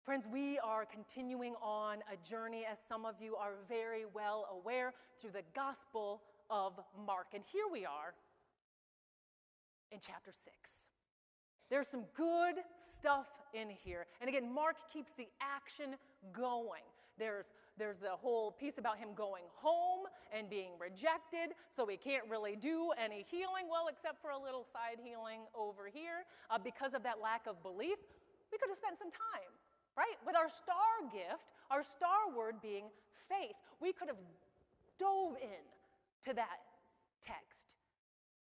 Friends, we are continuing on a journey, as some of you are very well aware, through the Gospel of Mark. And here we are in chapter 6. There's some good stuff in here. And again, Mark keeps the action going. There's the whole piece about him going home and being rejected, so he can't really do any healing, well, except for a little side healing over here. Because of that lack of belief, we could have spent some time, right? With our star gift, our star word being faith. We could have dove in to that text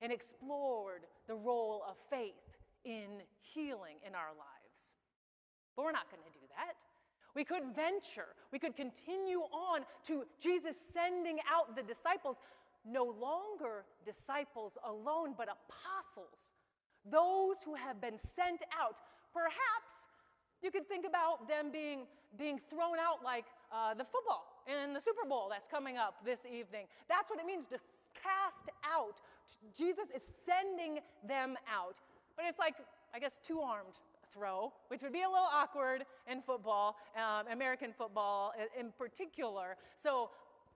and explored the role of faith in healing in our lives. But we're not going to do that. We could venture. We could continue on to Jesus sending out the disciples, no longer disciples alone, but apostles, those who have been sent out. Perhaps you could think about them being thrown out like the football in the Super Bowl that's coming up this evening. That's what it means to cast out. Jesus is sending them out. But it's like, I guess, two-armed throw, which would be a little awkward in football, American football in particular. So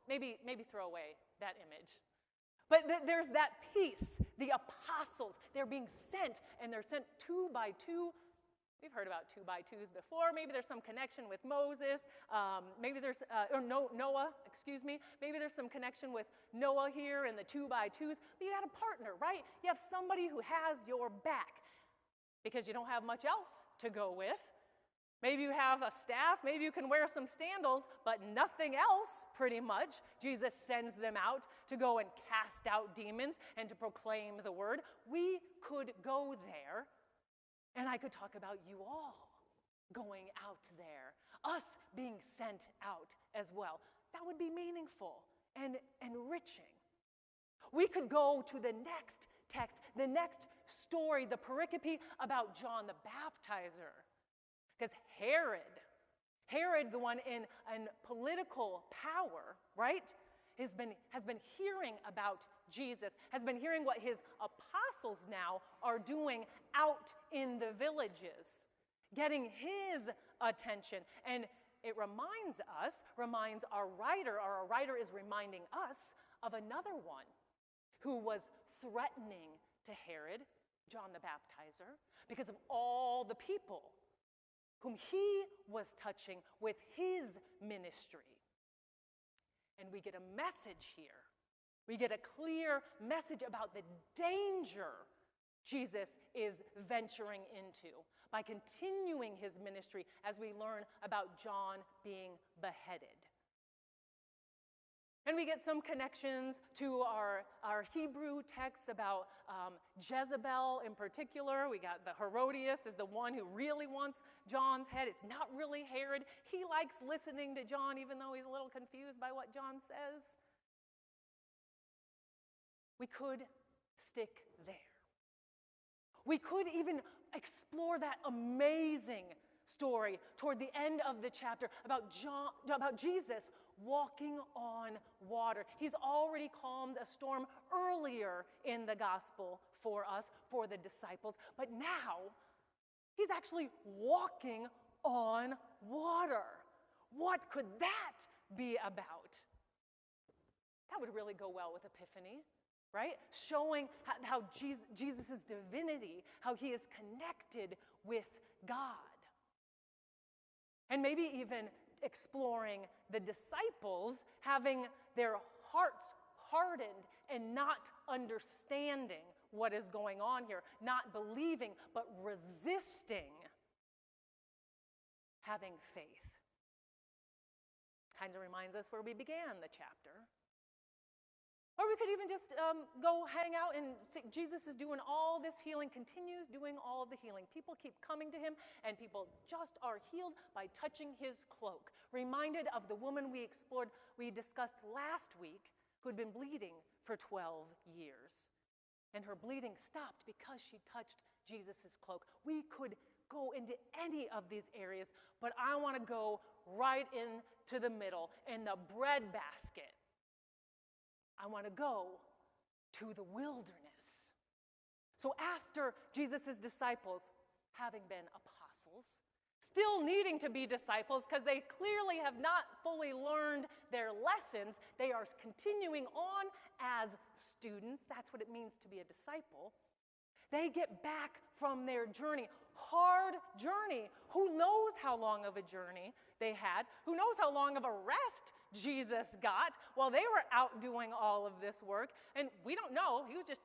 maybe throw away that image. But there's that piece, the apostles. They're being sent, and they're sent 2 by 2. We've heard about 2 by 2s before. Maybe there's some connection with Moses. Maybe there's, Noah, excuse me. Maybe there's some connection with Noah here and the 2 by 2s. But you got a partner, right? You have somebody who has your back because you don't have much else to go with. Maybe you have a staff. Maybe you can wear some sandals, but nothing else, pretty much. Jesus sends them out to go and cast out demons and to proclaim the word. We could go there. And I could talk about you all going out there, us being sent out as well. That would be meaningful and enriching. We could go to the next text, the next story, the pericope about John the Baptizer. Because Herod, the one in political power, right, has been hearing about Jesus, has been hearing what his apostles now are doing out in the villages, getting his attention. And it reminds our writer is reminding us of another one who was threatening to Herod, John the Baptizer, because of all the people whom he was touching with his ministry. And we get a message here. We get a clear message about the danger Jesus is venturing into by continuing his ministry as we learn about John being beheaded. And we get some connections to our Hebrew texts about Jezebel in particular. We got the Herodias is the one who really wants John's head. It's not really Herod. He likes listening to John even though he's a little confused by what John says. We could stick there. We could even explore that amazing story toward the end of the chapter about Jesus walking on water. He's already calmed a storm earlier in the gospel for us, for the disciples, but now he's actually walking on water. What could that be about? That would really go well with Epiphany, right? Showing how Jesus' divinity, how he is connected with God. And maybe even exploring the disciples having their hearts hardened and not understanding what is going on here, not believing, but resisting having faith. Kind of reminds us where we began the chapter. Or we could even just go hang out and see Jesus is doing all this healing, continues doing all the healing. People keep coming to him, and people just are healed by touching his cloak. Reminded of the woman we discussed last week, who had been bleeding for 12 years. And her bleeding stopped because she touched Jesus' cloak. We could go into any of these areas, but I want to go right into the middle, in the bread basket. I want to go to the wilderness. So after Jesus' disciples, having been apostles, still needing to be disciples because they clearly have not fully learned their lessons. They are continuing on as students. That's what it means to be a disciple. They get back from their journey, hard journey. Who knows how long of a journey they had? Who knows how long of a rest Jesus got while they were out doing all of this work? And we don't know. He was just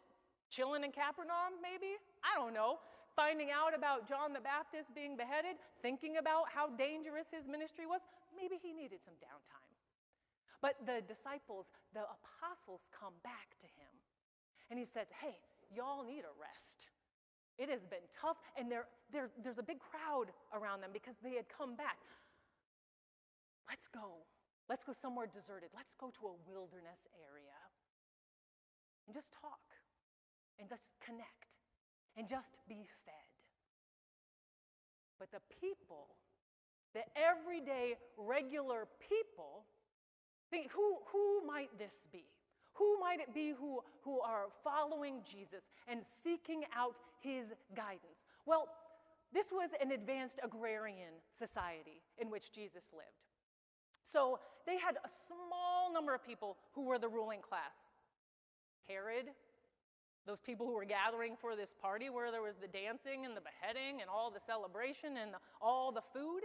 chilling in Capernaum, maybe? I don't know. Finding out about John the Baptist being beheaded, thinking about how dangerous his ministry was. Maybe he needed some downtime. But the disciples, the apostles, come back to him. And he says, hey, y'all need a rest. It has been tough, and there's a big crowd around them because they had come back. Let's go. Let's go somewhere deserted. Let's go to a wilderness area and just talk and just connect and just be fed. But the people, the everyday, regular people, think, who might this be? Who might it be who are following Jesus and seeking out his guidance? Well, this was an advanced agrarian society in which Jesus lived. So they had a small number of people who were the ruling class. Herod, those people who were gathering for this party where there was the dancing and the beheading and all the celebration and all the food,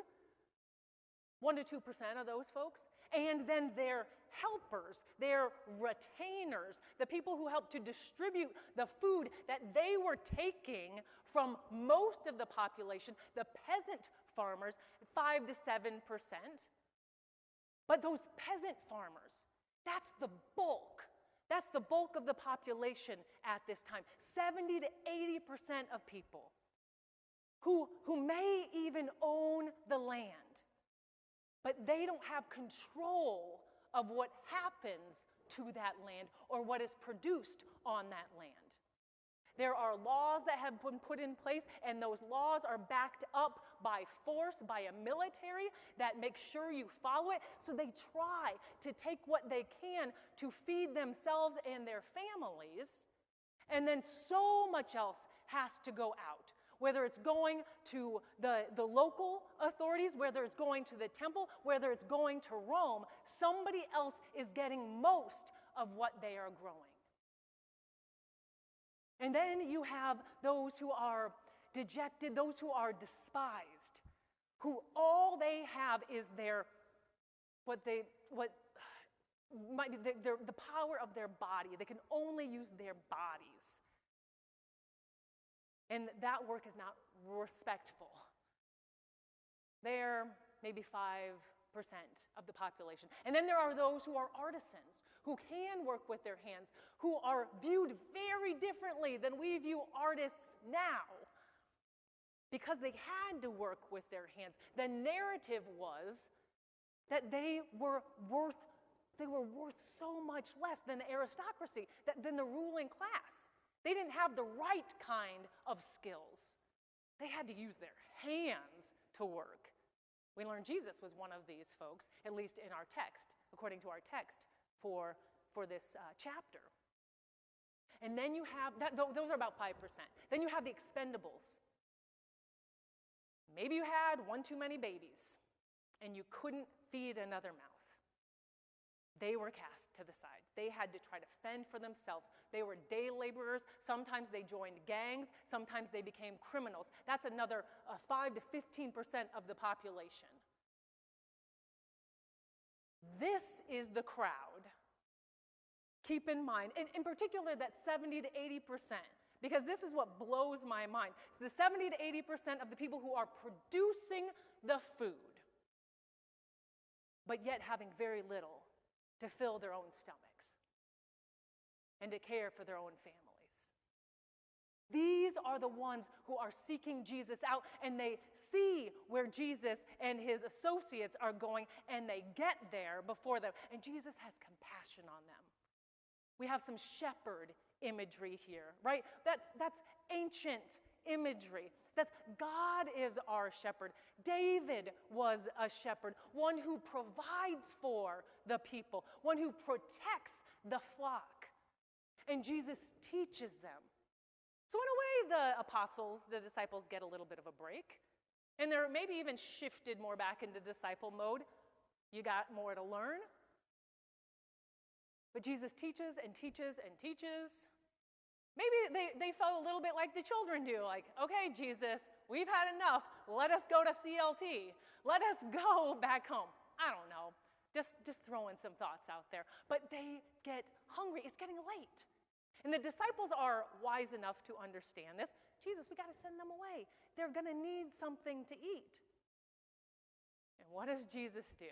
1% to 2% of those folks. And then their helpers, their retainers, the people who helped to distribute the food that they were taking from most of the population, the peasant farmers, 5 to 7%. But those peasant farmers, that's the bulk. That's the bulk of the population at this time. 70 to 80% of people who may even own the land, but they don't have control of what happens to that land or what is produced on that land. There are laws that have been put in place, and those laws are backed up by force, by a military that makes sure you follow it. So they try to take what they can to feed themselves and their families, and then so much else has to go out. Whether it's going to the local authorities, whether it's going to the temple, whether it's going to Rome, somebody else is getting most of what they are growing. And then you have those who are dejected, those who are despised, who all they have is the power of their body. They can only use their bodies. And that work is not respectful. They're maybe 5% of the population. And then there are those who are artisans, who can work with their hands, who are viewed very differently than we view artists now, because they had to work with their hands. The narrative was that they were worth so much less than the aristocracy, than the ruling class. They didn't have the right kind of skills. They had to use their hands to work. We learn Jesus was one of these folks, at least in our text, according to our text for this chapter. And then you have, those are about 5%. Then you have the expendables. Maybe you had one too many babies, and you couldn't feed another mouth. They were cast to the side. They had to try to fend for themselves. They were day laborers. Sometimes they joined gangs. Sometimes they became criminals. That's another 5 to 15% of the population. This is the crowd. Keep in mind, in particular, that 70 to 80%, because this is what blows my mind. So the 70 to 80% of the people who are producing the food, but yet having very little to fill their own stomachs and to care for their own families. These are the ones who are seeking Jesus out, and they see where Jesus and his associates are going, and they get there before them, and Jesus has compassion on them. We have some shepherd imagery here, right? That's ancient imagery. That's God is our shepherd. David was a shepherd, one who provides for the people, one who protects the flock. And Jesus teaches them. So in a way, the apostles, the disciples, get a little bit of a break. And they're maybe even shifted more back into disciple mode. You got more to learn. But Jesus teaches and teaches and teaches. Maybe they felt a little bit like the children do, like, okay, Jesus, we've had enough. Let us go to CLT. Let us go back home. I don't know. Just throwing some thoughts out there. But they get hungry. It's getting late. And the disciples are wise enough to understand this. Jesus, we got to send them away. They're going to need something to eat. And what does Jesus do?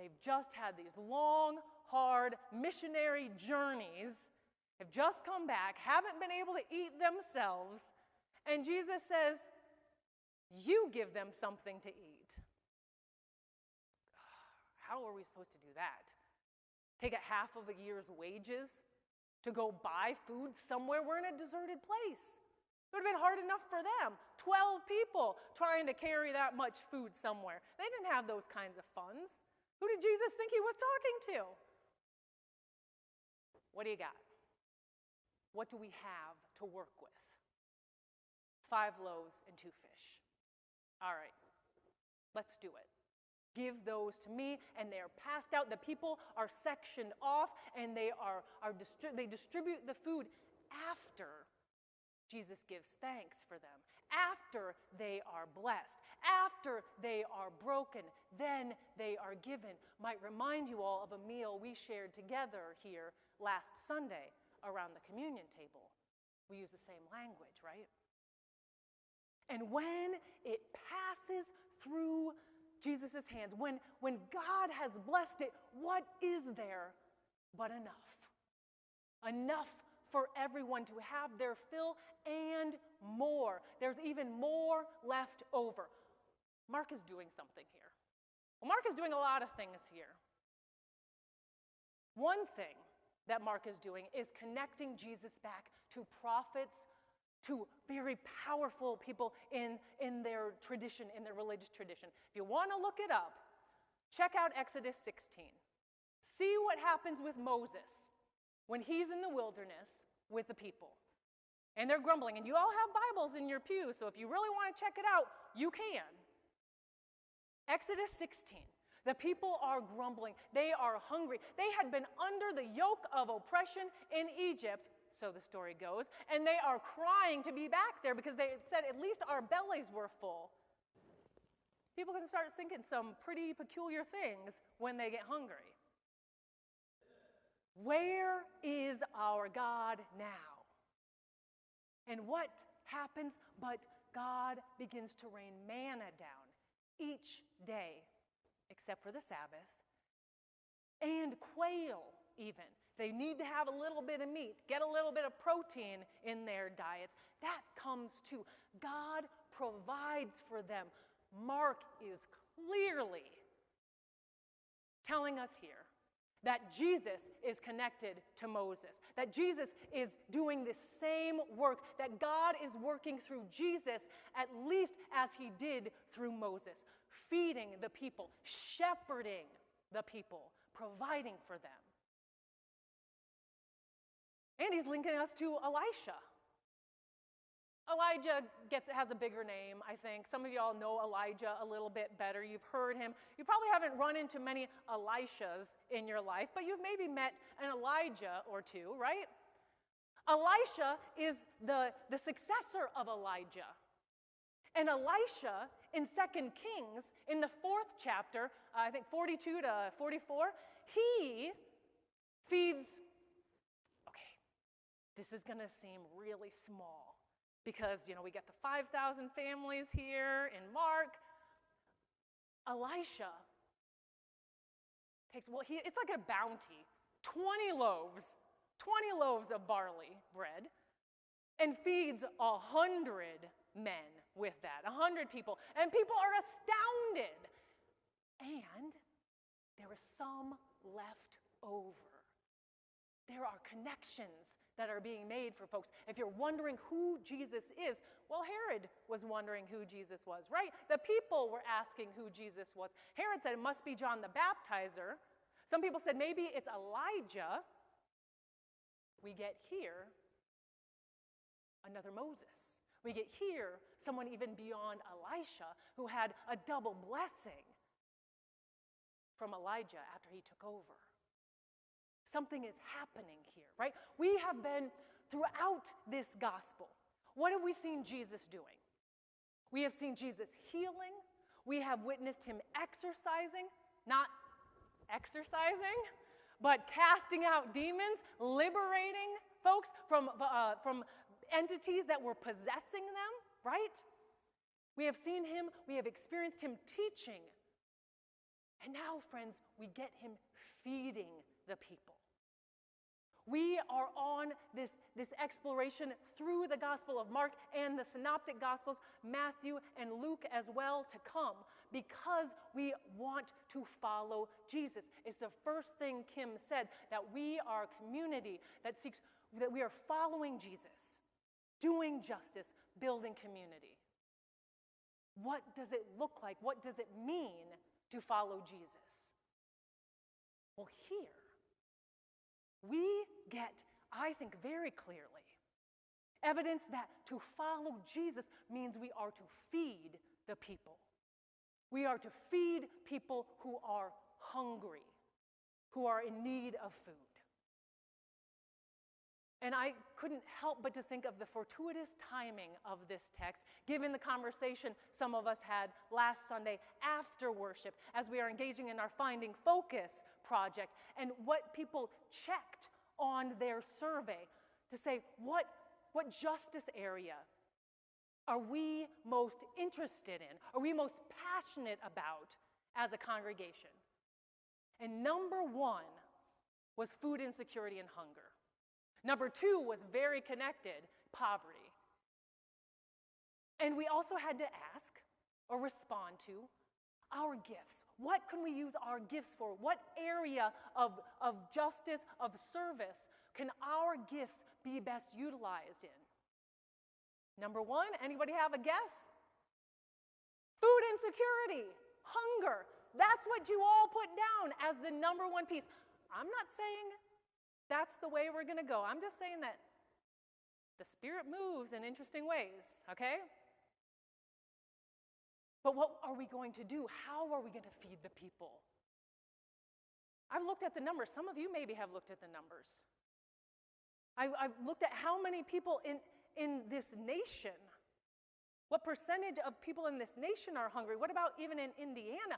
They've just had these long, hard missionary journeys, have just come back, haven't been able to eat themselves, and Jesus says, you give them something to eat. How are we supposed to do that? Take a half of a year's wages to go buy food somewhere? We're in a deserted place. It would have been hard enough for them. 12 people trying to carry that much food somewhere. They didn't have those kinds of funds. Who did Jesus think he was talking to? What do you got? What do we have to work with? 5 loaves and 2 fish. All right, let's do it. Give those to me, and they are passed out. The people are sectioned off, and they distribute the food after Jesus gives thanks for them, after they are blessed, after they are broken, then they are given. Might remind you all of a meal we shared together here last Sunday around the communion table. We use the same language, right? And when it passes through Jesus' hands, when God has blessed it, what is there but enough? Enough for everyone to have their fill and more. There's even more left over. Mark is doing something here. Well, Mark is doing a lot of things here. One thing that Mark is doing is connecting Jesus back to prophets, to very powerful people in their tradition, in their religious tradition. If you want to look it up, check out Exodus 16. See what happens with Moses when he's in the wilderness with the people. And they're grumbling. And you all have Bibles in your pew, so if you really want to check it out, you can. Exodus 16. The people are grumbling. They are hungry. They had been under the yoke of oppression in Egypt, so the story goes, and they are crying to be back there because they said at least our bellies were full. People can start thinking some pretty peculiar things when they get hungry. Where is our God now? And what happens? But God begins to rain manna down each day, except for the Sabbath, and quail even. They need to have a little bit of meat, get a little bit of protein in their diets. That comes too. God provides for them. Mark is clearly telling us here that Jesus is connected to Moses, that Jesus is doing the same work, that God is working through Jesus at least as he did through Moses, feeding the people, shepherding the people, providing for them. And he's linking us to Elisha. Elijah has a bigger name, I think. Some of y'all know Elijah a little bit better. You've heard him. You probably haven't run into many Elishas in your life, but you've maybe met an Elijah or two, right? Elisha is the successor of Elijah. And Elisha, in 2 Kings, in the 4th chapter, I think 42 to 44, he feeds, okay, this is going to seem really small. Because, we got the 5,000 families here in Mark. Elisha takes, it's like a bounty. 20 loaves of barley bread, and feeds 100 men with that, 100 people. And people are astounded. And there is some left over. There are connections that are being made for folks. If you're wondering who Jesus is, well, Herod was wondering who Jesus was, right? The people were asking who Jesus was. Herod said it must be John the Baptizer. Some people said maybe it's Elijah. We get here another Moses. We get here someone even beyond Elisha who had a double blessing from Elijah after he took over. Something is happening here, right? We have been throughout this gospel. What have we seen Jesus doing? We have seen Jesus healing. We have witnessed him exorcising, not exercising, but casting out demons, liberating folks from entities that were possessing them, right? We have seen him, we have experienced him teaching. And now, friends, we get him feeding the people. We are on this exploration through the Gospel of Mark and the Synoptic Gospels, Matthew and Luke as well, to come because we want to follow Jesus. It's the first thing Kim said, that we are a community that we are following Jesus, doing justice, building community. What does it look like? What does it mean to follow Jesus? Well, here, we get, I think very clearly, evidence that to follow Jesus means we are to feed the people. We are to feed people who are hungry, who are in need of food. And I couldn't help but to think of the fortuitous timing of this text, given the conversation some of us had last Sunday after worship, as we are engaging in our Finding Focus project, and what people checked on their survey to say, what justice area are we most interested in, are we most passionate about as a congregation? And number one was food insecurity and hunger. Number two was very connected, poverty. And we also had to ask or respond to our gifts. What can we use our gifts for? What area of justice, of service, can our gifts be best utilized in? Number one, anybody have a guess? Food insecurity, hunger. That's what you all put down as the number one piece. I'm not saying that's the way we're going to go. I'm just saying that the Spirit moves in interesting ways, okay? But what are we going to do? How are we going to feed the people? I've looked at the numbers. Some of you maybe have looked at the numbers. I've looked at how many people in this nation, what percentage of people in this nation are hungry. What about even in Indiana?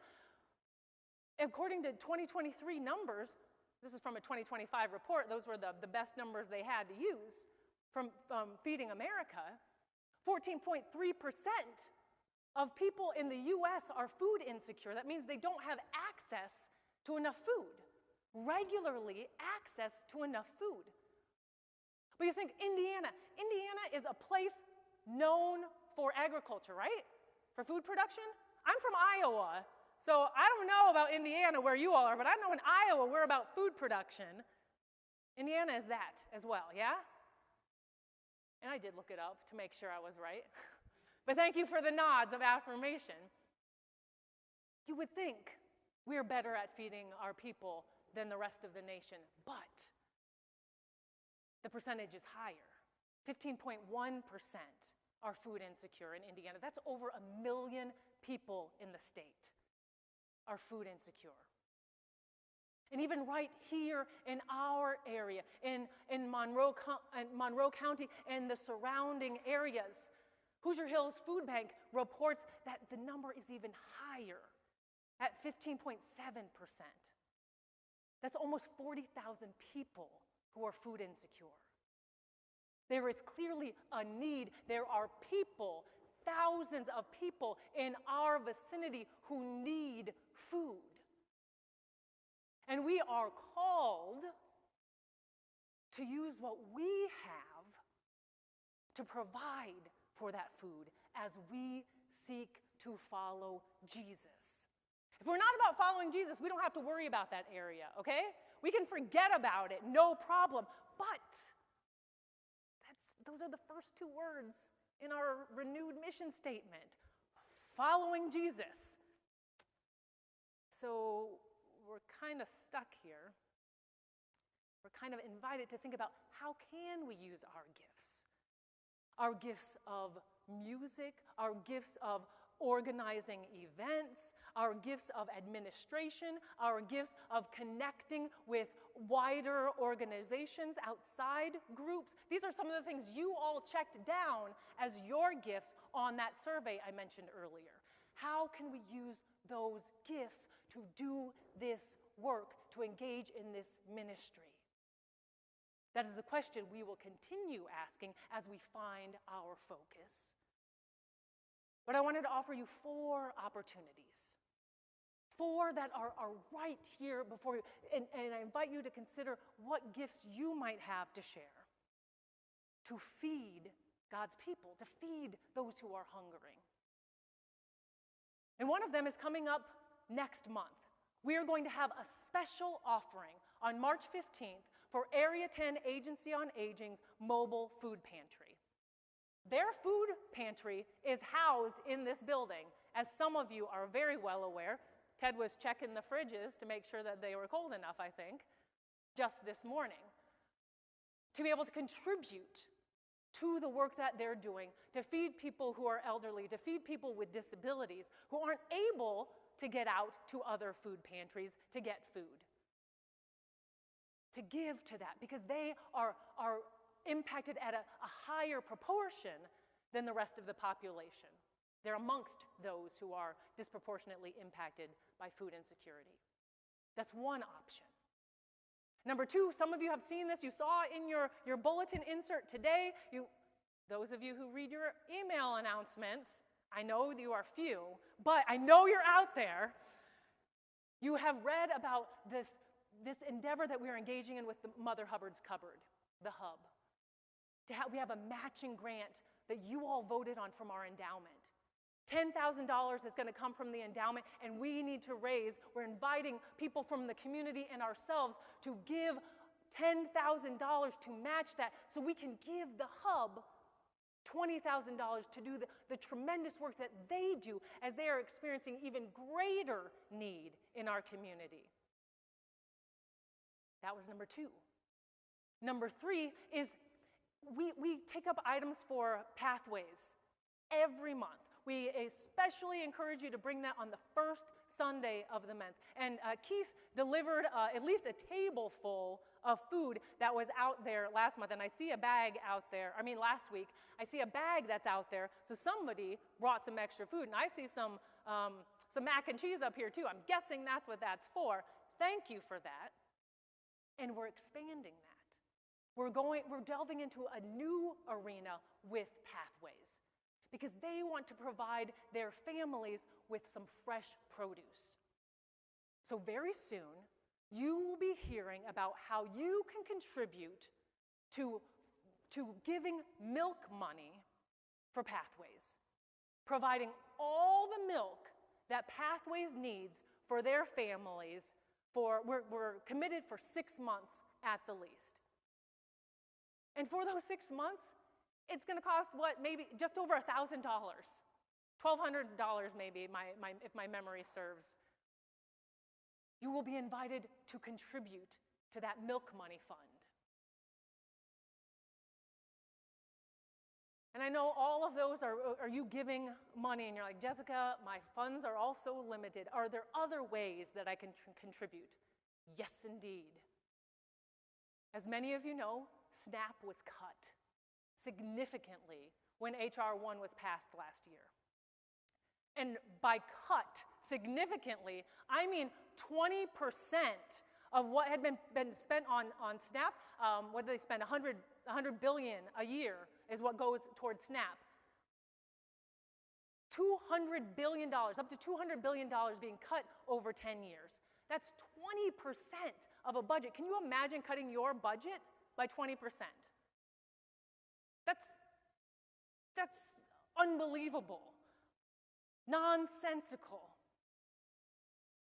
According to 2023 numbers, this is from a 2025 report, those were the best numbers they had to use from Feeding America, 14.3% of people in the U.S. are food insecure. That means they don't have access to enough food, regularly access to enough food. But you think, Indiana is a place known for agriculture, right? For food production? I'm from Iowa, so I don't know about Indiana where you all are, but I know in Iowa we're about food production. Indiana is that as well, yeah? And I did look it up to make sure I was right. But thank you for the nods of affirmation. You would think we're better at feeding our people than the rest of the nation, but the percentage is higher. 15.1% are food insecure in Indiana. That's over 1 million people in the state are food insecure. And even right here in our area, in Monroe County and the surrounding areas, Hoosier Hills Food Bank reports that the number is even higher at 15.7%. That's almost 40,000 people who are food insecure. There is clearly a need. There are people, thousands of people in our vicinity who need food. And we are called to use what we have to provide for that food as we seek to follow Jesus. If we're not about following Jesus, we don't have to worry about that area, okay? We can forget about it, no problem. But those are the first two words in our renewed mission statement, following Jesus. So we're kind of stuck here. We're kind of invited to think about how can we use our gifts of music, our gifts of organizing events, our gifts of administration, our gifts of connecting with wider organizations, outside groups. These are some of the things you all checked down as your gifts on that survey I mentioned earlier. How can we use those gifts to do this work, to engage in this ministry? That is a question we will continue asking as we find our focus. But I wanted to offer you 4 opportunities. 4 that are right here before you. And I invite you to consider what gifts you might have to share to feed God's people, to feed those who are hungering. And one of them is coming up next month. We are going to have a special offering on March 15th for Area 10 Agency on Aging's mobile food pantry. Their food pantry is housed in this building, as some of you are very well aware. Ted was checking the fridges to make sure that they were cold enough, I think, just this morning, to be able to contribute to the work that they're doing, to feed people who are elderly, to feed people with disabilities who aren't able to get out to other food pantries to get food. To give to that, because they are impacted at a higher proportion than the rest of the population. They're amongst those who are disproportionately impacted by food insecurity. That's one option. Number 2, some of you have seen this. You saw in your bulletin insert today. Those of you who read your email announcements, I know you are few, but I know you're out there. You have read about this endeavor that we're engaging in with the Mother Hubbard's Cupboard, the Hub. We have a matching grant that you all voted on from our endowment. $10,000 is going to come from the endowment, and we need to raise. We're inviting people from the community and ourselves to give $10,000 to match that so we can give the Hub $20,000 to do the tremendous work that they do as they are experiencing even greater need in our community. That was number 2. Number 3 is we take up items for pathways every month. We especially encourage you to bring that on the first Sunday of the month. And Keith delivered at least a table full of food that was out there last month. And I see a bag out there, last week. I see a bag that's out there. So somebody brought some extra food. And I see some mac and cheese up here too. I'm guessing that's what that's for. Thank you for that. And we're expanding that. We're delving into a new arena with Pathways, because they want to provide their families with some fresh produce. So very soon, you will be hearing about how you can contribute to giving milk money for Pathways, providing all the milk that Pathways needs for their families. We're committed for 6 months at the least. And for those 6 months, it's going to cost maybe just over $1,000, $1,200 maybe, if my memory serves. You will be invited to contribute to that milk money fund. And I know all of those are you giving money, and you're like, Jessica, my funds are also limited. Are there other ways that I can contribute? Yes, indeed. As many of you know, SNAP was cut significantly when H.R. 1 was passed last year. And by cut significantly, I mean 20% of what had been spent on SNAP. What did they spend? $100 billion a year is what goes towards SNAP. $200 billion, up to $200 billion being cut over 10 years. That's 20% of a budget. Can you imagine cutting your budget by 20%? That's unbelievable, nonsensical.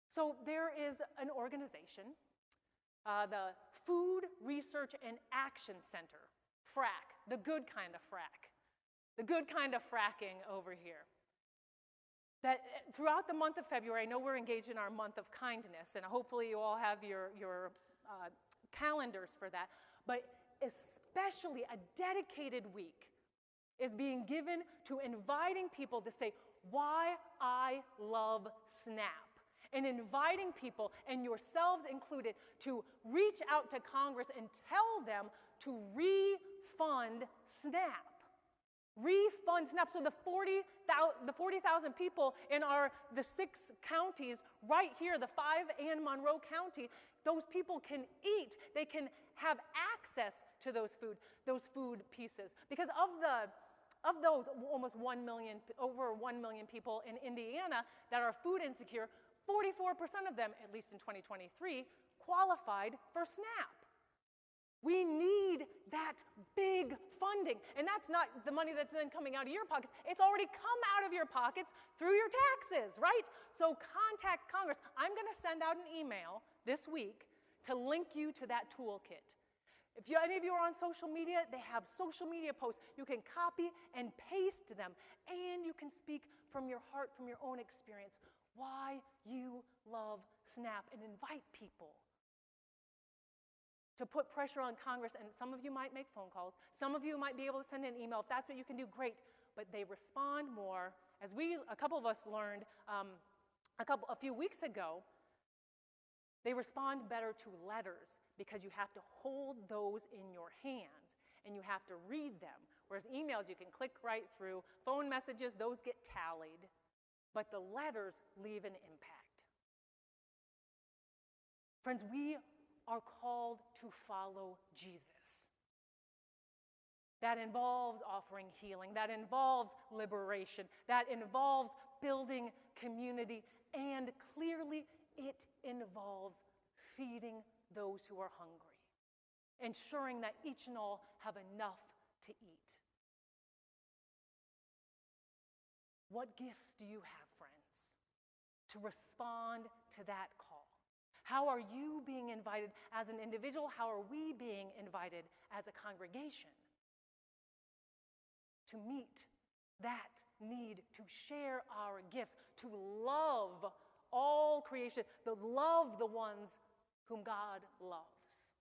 So there is an organization, the Food Research and Action Center, FRAC, the good kind of frack, the good kind of fracking over here. That throughout the month of February, I know we're engaged in our month of kindness, and hopefully you all have your calendars for that, but especially a dedicated week is being given to inviting people to say, why I love SNAP. And inviting people, and yourselves included, to reach out to Congress and tell them to refund SNAP. Refund SNAP. So the 40,000 people in the 6 counties right here, the 5 and Monroe County, those people can eat. They can have access to those food pieces. Because of those almost 1 million, over 1 million people in Indiana that are food insecure, 44% of them, at least in 2023, qualified for SNAP. We need that big funding. And that's not the money that's then coming out of your pockets. It's already come out of your pockets through your taxes, right? So contact Congress. I'm going to send out an email this week to link you to that toolkit. If any of you are on social media, they have social media posts. You can copy and paste them, and you can speak from your heart, from your own experience, why you love SNAP, and invite people to put pressure on Congress. And some of you might make phone calls. Some of you might be able to send an email. If that's what you can do, great. But they respond more. As a couple of us learned a few weeks ago, they respond better to letters because you have to hold those in your hands and you have to read them. Whereas emails, you can click right through. Phone messages, those get tallied. But the letters leave an impact. Friends, we are called to follow Jesus. That involves offering healing. That involves liberation. That involves building community. And clearly, it involves feeding those who are hungry, ensuring that each and all have enough to eat. What gifts do you have, friends, to respond to that call? How are you being invited as an individual? How are we being invited as a congregation to meet that need, to share our gifts, to love all creation, to love the ones whom God loves?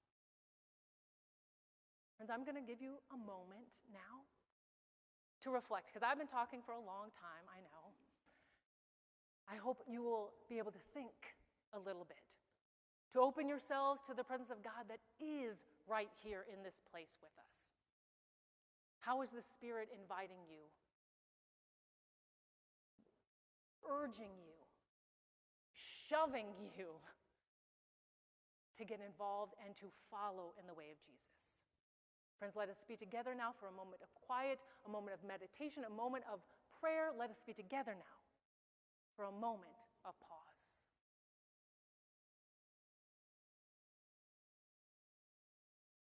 Friends, I'm going to give you a moment now to reflect, because I've been talking for a long time, I know. I hope you will be able to think a little bit, to open yourselves to the presence of God that is right here in this place with us. How is the Spirit inviting you, urging you, shoving you to get involved and to follow in the way of Jesus? Friends, let us be together now for a moment of quiet, a moment of meditation, a moment of prayer. Let us be together now for a moment of pause.